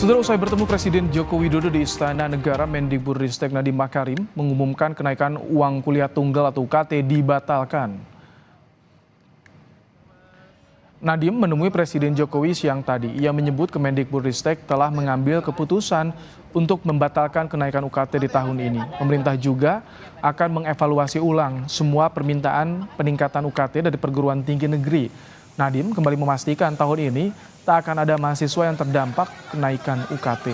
Saudara, usai bertemu Presiden Joko Widodo di Istana Negara, Mendikbudristek Nadiem Makarim mengumumkan kenaikan uang kuliah tunggal atau UKT dibatalkan. Nadiem menemui Presiden Jokowi siang tadi. Ia menyebut Kemendikbudristek telah mengambil keputusan untuk membatalkan kenaikan UKT di tahun ini. Pemerintah juga akan mengevaluasi ulang semua permintaan peningkatan UKT dari perguruan tinggi negeri. Nadiem kembali memastikan tahun ini tak akan ada mahasiswa yang terdampak kenaikan UKT.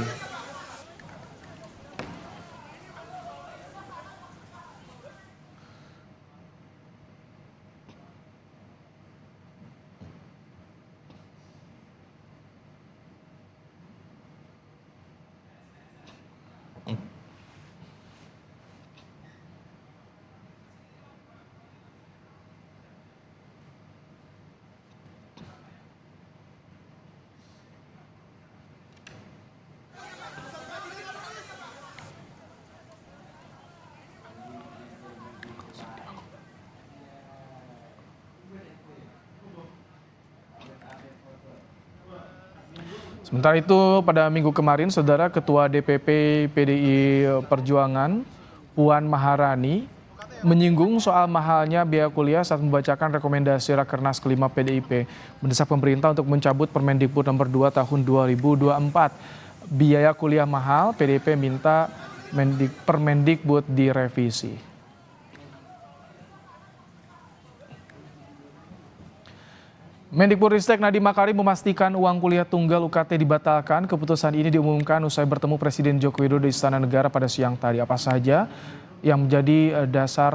Sementara itu, pada minggu kemarin, Saudara Ketua DPP PDI Perjuangan, Puan Maharani, menyinggung soal mahalnya biaya kuliah saat membacakan rekomendasi Rakernas kelima PDIP, mendesak pemerintah untuk mencabut Permendikbud nomor 2 tahun 2024. Biaya kuliah mahal, PDIP minta Permendikbud direvisi. Mendikbudristek Nadiem Makarim memastikan uang kuliah tunggal UKT dibatalkan. Keputusan ini diumumkan usai bertemu Presiden Joko Widodo di Istana Negara pada siang tadi. Apa saja yang menjadi dasar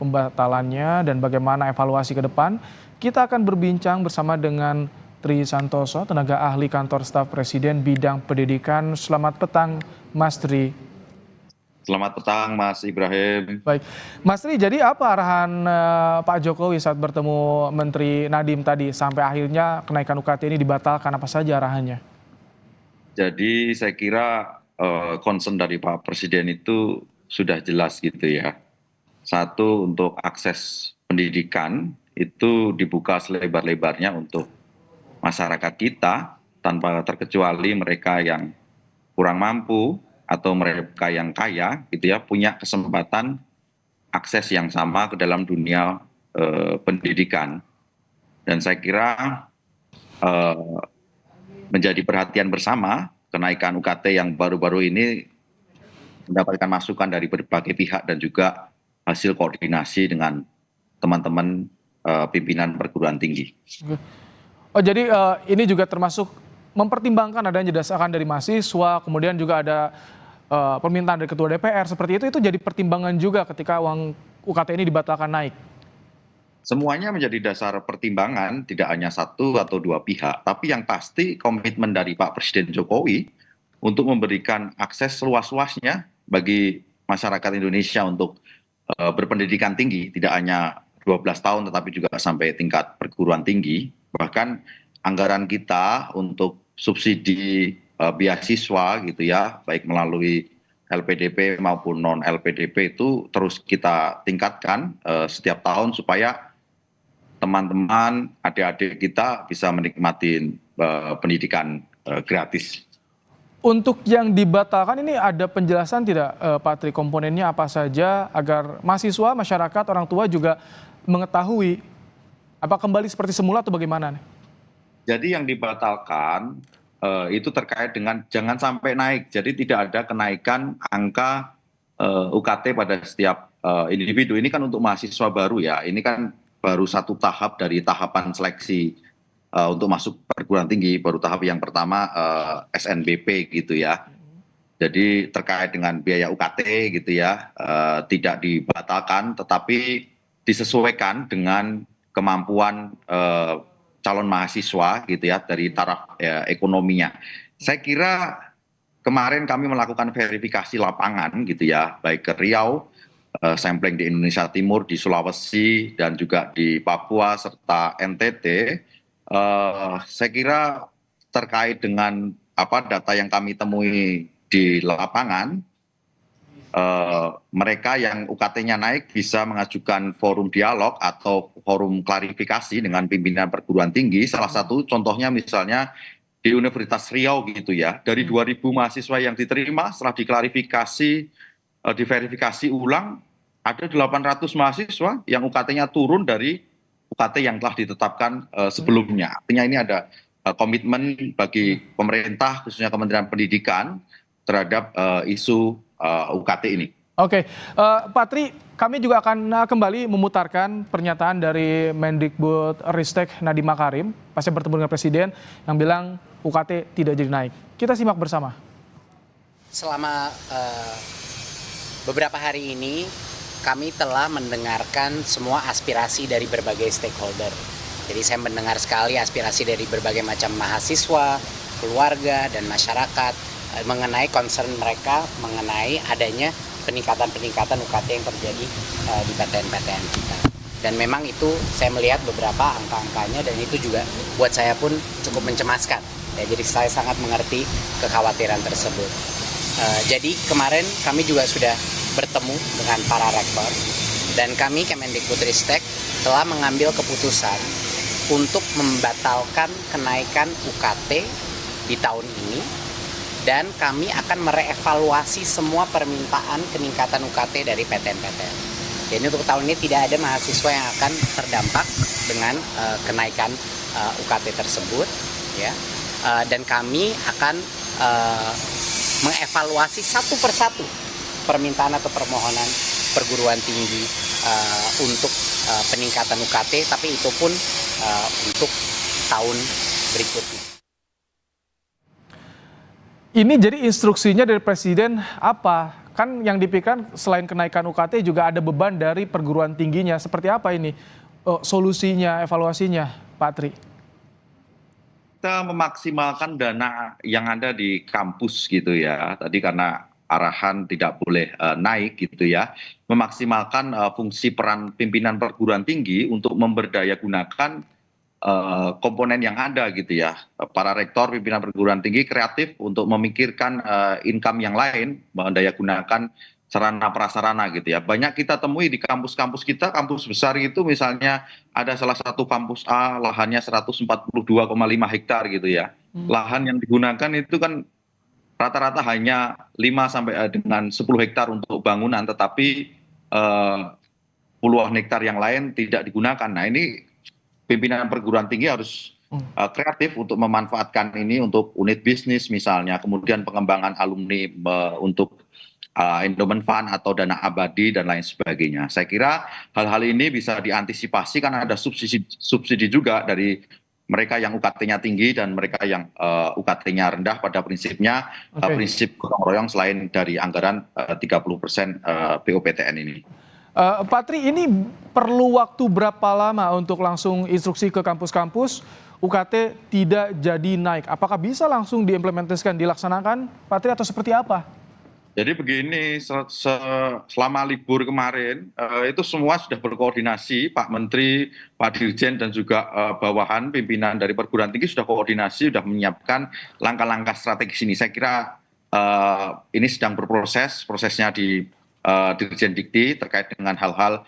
pembatalannya dan bagaimana evaluasi ke depan? Kita akan berbincang bersama dengan Tri Santoso, tenaga ahli kantor staf Presiden bidang pendidikan. Selamat petang, Mas Tri. Selamat petang, Mas Ibrahim. Baik, Mas Tri, jadi apa arahan Pak Jokowi saat bertemu Menteri Nadiem tadi sampai akhirnya kenaikan UKT ini dibatalkan, apa saja arahannya? Jadi saya kira concern dari Pak Presiden itu sudah jelas gitu ya. Satu, untuk akses pendidikan itu dibuka selebar-lebarnya untuk masyarakat kita tanpa terkecuali mereka yang kurang mampu atau mereka yang kaya gitu ya, punya kesempatan akses yang sama ke dalam dunia pendidikan. Dan saya kira menjadi perhatian bersama kenaikan UKT yang baru-baru ini mendapatkan masukan dari berbagai pihak dan juga hasil koordinasi dengan teman-teman pimpinan perguruan tinggi. Oh, jadi ini juga termasuk mempertimbangkan adanya desakan dari mahasiswa, kemudian juga ada permintaan dari Ketua DPR, seperti itu jadi pertimbangan juga ketika uang UKT ini dibatalkan naik? Semuanya menjadi dasar pertimbangan, tidak hanya satu atau dua pihak, tapi yang pasti komitmen dari Pak Presiden Jokowi untuk memberikan akses seluas-luasnya bagi masyarakat Indonesia untuk berpendidikan tinggi, tidak hanya 12 tahun tetapi juga sampai tingkat perguruan tinggi. Bahkan anggaran kita untuk subsidi beasiswa gitu ya, baik melalui LPDP maupun non LPDP itu terus kita tingkatkan setiap tahun supaya teman-teman, adik-adik kita bisa menikmati pendidikan gratis. Untuk yang dibatalkan ini ada penjelasan tidak, Pak Tri, komponennya apa saja agar mahasiswa, masyarakat, orang tua juga mengetahui apa kembali seperti semula atau bagaimana? Jadi yang dibatalkan itu terkait dengan jangan sampai naik. Jadi tidak ada kenaikan angka UKT pada setiap individu. Ini kan untuk mahasiswa baru ya. Ini kan baru satu tahap dari tahapan seleksi untuk masuk perguruan tinggi. Baru tahap yang pertama SNBP gitu ya. Jadi terkait dengan biaya UKT gitu ya, tidak dibatalkan tetapi disesuaikan dengan kemampuan calon mahasiswa gitu ya dari taraf ekonominya. Saya kira kemarin kami melakukan verifikasi lapangan gitu ya, baik ke Riau, sampling di Indonesia Timur, di Sulawesi dan juga di Papua serta NTT. Saya kira terkait dengan apa data yang kami temui di lapangan, mereka yang UKT-nya naik bisa mengajukan forum dialog atau forum klarifikasi dengan pimpinan perguruan tinggi. Salah satu contohnya misalnya di Universitas Riau gitu ya. Dari 2.000 mahasiswa yang diterima setelah diverifikasi ulang, ada 800 mahasiswa yang UKT-nya turun dari UKT yang telah ditetapkan sebelumnya. Artinya ini ada komitmen bagi pemerintah, khususnya Kementerian Pendidikan, terhadap isu UKT ini. Oke, Pak Tri, kami juga akan kembali memutarkan pernyataan dari Mendikbud Ristek Nadiem Makarim pasca bertemu dengan Presiden yang bilang UKT tidak jadi naik. Kita simak bersama. Selama beberapa hari ini kami telah mendengarkan semua aspirasi dari berbagai stakeholder. Jadi saya mendengar sekali aspirasi dari berbagai macam mahasiswa, keluarga, dan masyarakat mengenai concern mereka mengenai adanya peningkatan-peningkatan UKT yang terjadi di PTN-PTN kita. Dan memang itu saya melihat beberapa angka-angkanya dan itu juga buat saya pun cukup mencemaskan. Ya, jadi saya sangat mengerti kekhawatiran tersebut. Jadi kemarin kami juga sudah bertemu dengan para rektor dan kami Kemendikbudristek telah mengambil keputusan untuk membatalkan kenaikan UKT di tahun ini dan kami akan merevaluasi semua permintaan peningkatan UKT dari PTN-PTN. Jadi untuk tahun ini tidak ada mahasiswa yang akan terdampak dengan kenaikan UKT tersebut, ya. Dan kami akan mengevaluasi satu persatu permintaan atau permohonan perguruan tinggi untuk peningkatan UKT, tapi itu pun untuk tahun berikutnya. Ini jadi instruksinya dari Presiden apa? Kan yang dipikirkan selain kenaikan UKT juga ada beban dari perguruan tingginya. Seperti apa ini solusinya, evaluasinya, Pak Tri? Kita memaksimalkan dana yang ada di kampus gitu ya. Tadi karena arahan tidak boleh naik gitu ya. Memaksimalkan fungsi peran pimpinan perguruan tinggi untuk memberdayagunakan komponen yang ada gitu ya. Para rektor, pimpinan perguruan tinggi kreatif untuk memikirkan income yang lain, mendayagunakan sarana prasarana gitu ya. Banyak kita temui di kampus-kampus kita, kampus besar itu misalnya ada salah satu kampus A lahannya 142,5 hektar gitu ya. Lahan yang digunakan itu kan rata-rata hanya 5 sampai dengan 10 hektar untuk bangunan, tetapi puluhan hektar yang lain tidak digunakan. Nah ini pimpinan perguruan tinggi harus kreatif untuk memanfaatkan ini untuk unit bisnis misalnya, kemudian pengembangan alumni untuk endowment fund atau dana abadi dan lain sebagainya. Saya kira hal-hal ini bisa diantisipasi karena ada subsidi juga dari mereka yang UKT-nya tinggi dan mereka yang UKT-nya rendah. Pada prinsipnya prinsip gotong royong selain dari anggaran 30% POPTN ini. Pak Tri, ini perlu waktu berapa lama untuk langsung instruksi ke kampus-kampus UKT tidak jadi naik? Apakah bisa langsung diimplementasikan, dilaksanakan, Pak Tri, atau seperti apa? Jadi begini, selama libur kemarin itu semua sudah berkoordinasi, Pak Menteri, Pak Dirjen dan juga bawahan pimpinan dari perguruan tinggi sudah koordinasi, sudah menyiapkan langkah-langkah strategis ini. Saya kira ini sedang berproses, prosesnya di Dirjen Dikti terkait dengan hal-hal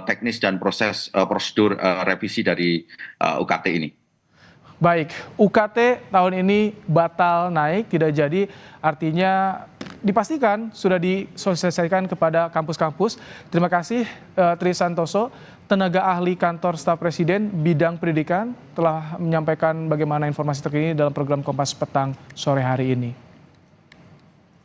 teknis dan proses prosedur revisi dari UKT ini. Baik, UKT tahun ini batal naik, tidak jadi, artinya dipastikan sudah disosialisasikan kepada kampus-kampus. Terima kasih Tri Santoso, tenaga ahli kantor staf Presiden bidang pendidikan, telah menyampaikan bagaimana informasi terkini dalam program Kompas Petang sore hari ini.